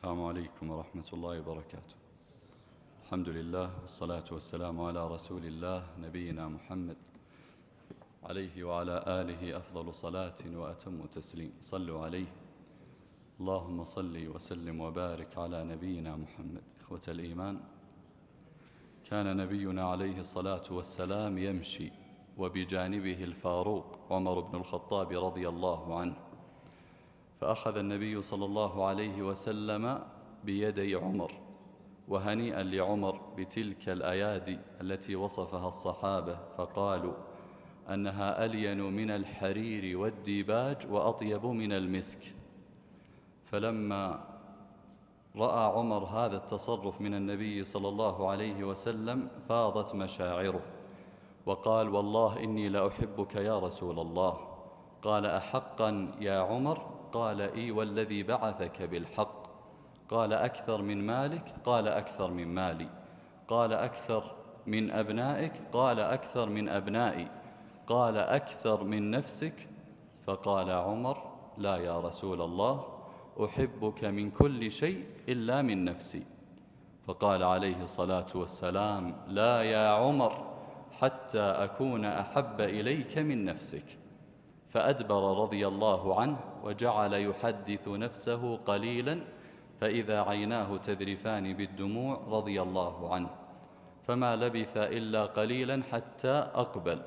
السلام عليكم ورحمة الله وبركاته. الحمد لله والصلاة والسلام على رسول الله نبينا محمد عليه وعلى آله أفضل صلاة وأتم تسليم. صلوا عليه. اللهم صل وسلم وبارك على نبينا محمد. إخوة الإيمان، كان نبينا عليه الصلاة والسلام يمشي وبجانبه الفاروق عمر بن الخطاب رضي الله عنه، فأخذ النبي صلى الله عليه وسلم بيدي عمر، وهنيئا لعمر بتلك الأيادي التي وصفها الصحابة فقالوا أنها ألين من الحرير والديباج وأطيب من المسك. فلما رأى عمر هذا التصرف من النبي صلى الله عليه وسلم فاضت مشاعره، وقال: والله إني لأحبك يا رسول الله. قال: أحقا يا عمر؟ قال: إي والذي بعثك بالحق. قال: أكثر من مالك؟ قال: أكثر من مالي. قال: أكثر من أبنائك؟ قال: أكثر من أبنائي. قال: أكثر من نفسك؟ فقال عمر: لا يا رسول الله، أحبك من كل شيء إلا من نفسي. فقال عليه الصلاة والسلام: لا يا عمر، حتى أكون أحب إليك من نفسك. فأدبر رضي الله عنه وجعل يحدث نفسه قليلا، فإذا عيناه تذرفان بالدموع رضي الله عنه، فما لبث إلا قليلا حتى أقبل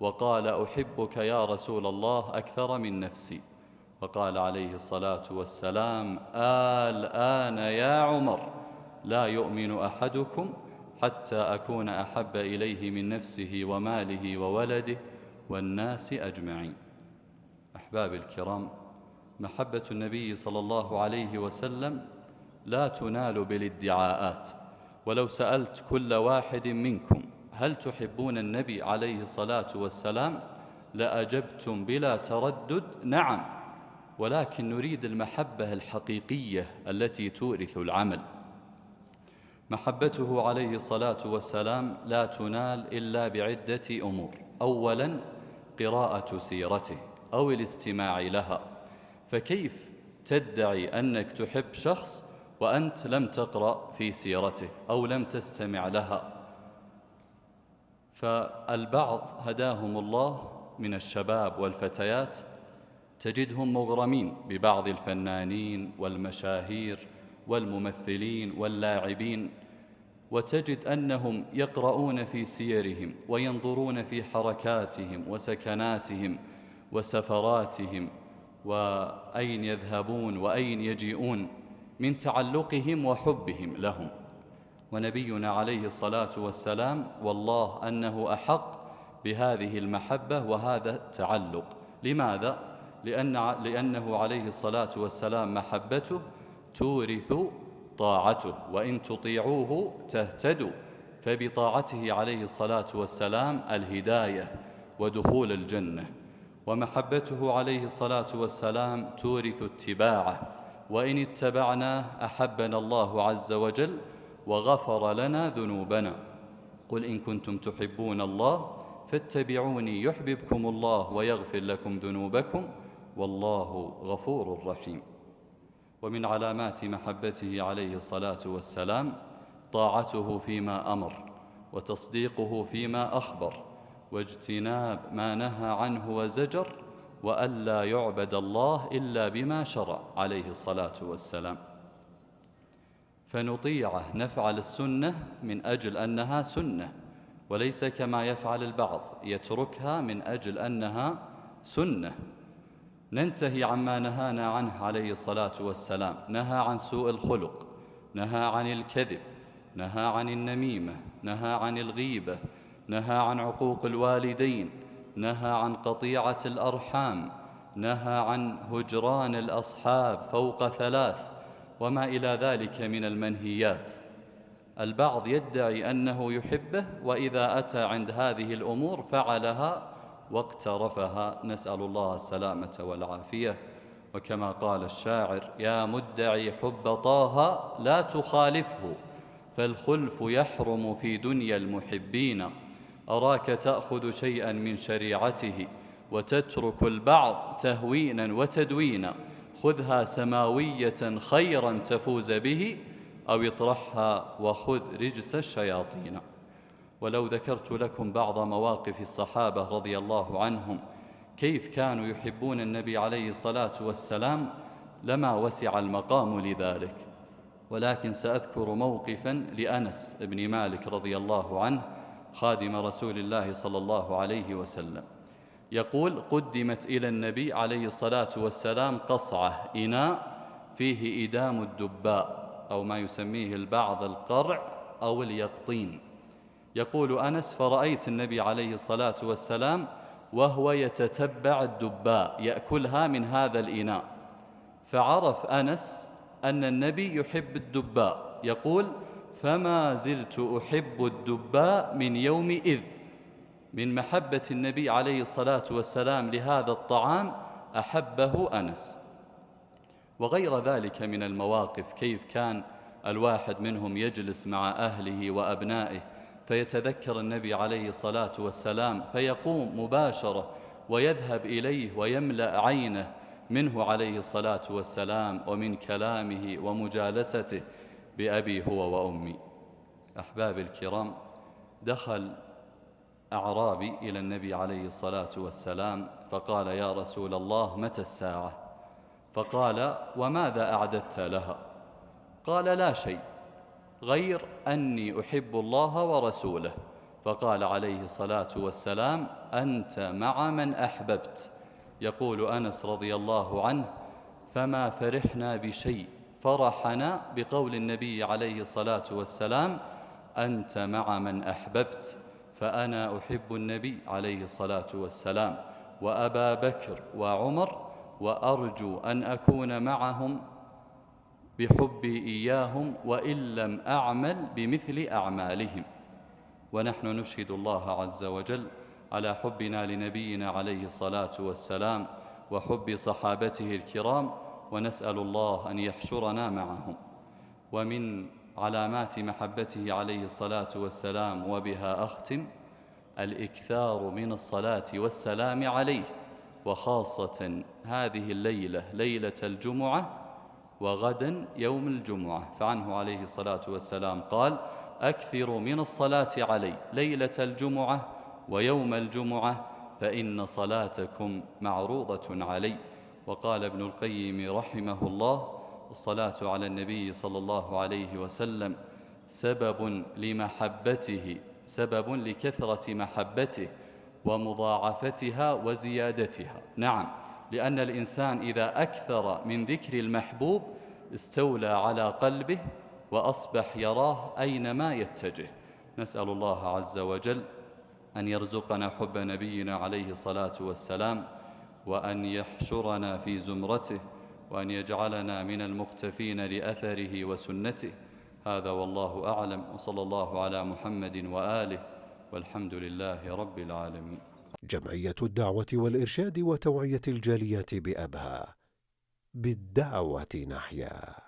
وقال: أحبك يا رسول الله أكثر من نفسي. فقال عليه الصلاة والسلام: الآن يا عمر لا يؤمن أحدكم حتى أكون أحب إليه من نفسه وماله وولده والناس أجمعين. أحباب الكرام، محبة النبي صلى الله عليه وسلم لا تنال بالادعاءات. ولو سألت كل واحد منكم هل تحبون النبي عليه الصلاة والسلام لأجبتم بلا تردد نعم، ولكن نريد المحبة الحقيقية التي تورث العمل. محبته عليه الصلاة والسلام لا تنال إلا بعدة أمور: أولاً قراءة سيرته أو الاستماع لها. فكيف تدعي أنك تحب شخص وأنت لم تقرأ في سيرته أو لم تستمع لها؟ فالبعض هداهم الله من الشباب والفتيات تجدهم مغرمين ببعض الفنانين والمشاهير والممثلين واللاعبين، وتجد أنهم يقرؤون في سيرهم وينظرون في حركاتهم وسكناتهم وسفراتهم وأين يذهبون وأين يجيئون من تعلقهم وحبهم لهم. ونبينا عليه الصلاة والسلام والله أنه أحق بهذه المحبة وهذا التعلق. لماذا؟ لأنه عليه الصلاة والسلام محبته تورث طاعته، وإن تطيعوه تهتدوا. فبطاعته عليه الصلاة والسلام الهداية ودخول الجنة. ومحبته عليه الصلاة والسلام تورث اتباعه، وإن اتبعناه أحبنا الله عز وجل وغفر لنا ذنوبنا. قل إن كنتم تحبون الله فاتبعوني يحببكم الله ويغفر لكم ذنوبكم والله غفور رحيم. ومن علامات محبته عليه الصلاة والسلام طاعته فيما أمر، وتصديقه فيما أخبر، واجتناب ما نهى عنه وزجر، وألا يعبد الله إلا بما شرع عليه الصلاة والسلام. فنطيعه، نفعل السنة من أجل أنها سنة، وليس كما يفعل البعض يتركها من أجل أنها سنة. ننتهي عما نهانا عنه عليه الصلاة والسلام. نهى عن سوء الخلق، نهى عن الكذب، نهى عن النميمة، نهى عن الغيبة، نهى عن عقوق الوالدين، نهى عن قطيعة الأرحام، نهى عن هجران الأصحاب فوق 3 وما إلى ذلك من المنهيات. البعض يدعي أنه يحبه، وإذا أتى عند هذه الأمور فعلها واقترفها، نسأل الله السلامة والعافية. وكما قال الشاعر: يا مدعي حب طه لا تخالفه، فالخلف يحرم في دنيا المحبين. أراك تأخذ شيئا من شريعته وتترك البعض تهوينا وتدوينا. خذها سماوية خيرا تفوز به، أو اطرحها وخذ رجس الشياطين. ولو ذكرت لكم بعض مواقف الصحابة رضي الله عنهم كيف كانوا يحبون النبي عليه الصلاة والسلام لما وسع المقام لذلك، ولكن سأذكر موقفا لأنس بن مالك رضي الله عنه خادم رسول الله صلى الله عليه وسلم. يقول: قدمت إلى النبي عليه الصلاة والسلام قصعة، إناء فيه إدام الدباء، أو ما يسميه البعض القرع أو اليقطين. يقول أنس: فرأيت النبي عليه الصلاة والسلام وهو يتتبع الدباء يأكلها من هذا الإناء، فعرف أنس أن النبي يحب الدباء. يقول: فما زلت أحب الدباء من يومئذ. من محبة النبي عليه الصلاة والسلام لهذا الطعام أحبه أنس. وغير ذلك من المواقف، كيف كان الواحد منهم يجلس مع أهله وأبنائه فيتذكر النبي عليه الصلاة والسلام فيقوم مباشرة ويذهب إليه ويملأ عينه منه عليه الصلاة والسلام ومن كلامه ومجالسته بأبي هو وأمي. أحباب الكرام، دخل أعرابي إلى النبي عليه الصلاة والسلام فقال: يا رسول الله، متى الساعة؟ فقال: وماذا أعددت لها؟ قال: لا شيء غير أني أحب الله ورسوله. فقال عليه الصلاة والسلام: أنت مع من أحببت. يقول أنس رضي الله عنه: فما فرحنا بشيء فرحنا بقول النبي عليه الصلاة والسلام: أنت مع من أحببت. فأنا أحب النبي عليه الصلاة والسلام وأبا بكر وعمر، وأرجو أن أكون معهم بحبي إياهم وإن لم أعمل بمثل أعمالهم. ونحن نشهد الله عز وجل على حبنا لنبينا عليه الصلاة والسلام وحب صحابته الكرام، ونسأل الله أن يحشرنا معهم. ومن علامات محبته عليه الصلاة والسلام، وبها أختم، الإكثار من الصلاة والسلام عليه، وخاصة هذه الليلة، ليلة الجمعة، وغدا يوم الجمعة. فعنه عليه الصلاة والسلام قال: أكثروا من الصلاة علي ليلة الجمعة ويوم الجمعة، فإن صلاتكم معروضة علي. وقال ابن القيم رحمه الله: الصلاة على النبي صلى الله عليه وسلم سبب لمحبته، سبب لكثرة محبته ومضاعفتها وزيادتها. نعم، لأن الإنسان إذا أكثر من ذكر المحبوب استولى على قلبه وأصبح يراه أينما يتجه. نسأل الله عز وجل أن يرزقنا حب نبينا عليه الصلاة والسلام، وأن يحشرنا في زمرته، وأن يجعلنا من المقتفين لأثره وسنته. هذا والله أعلم، وصلى الله على محمد وآله، والحمد لله رب العالمين. جمعية الدعوة والإرشاد وتوعية الجاليات بأبها، بالدعوة نحيا.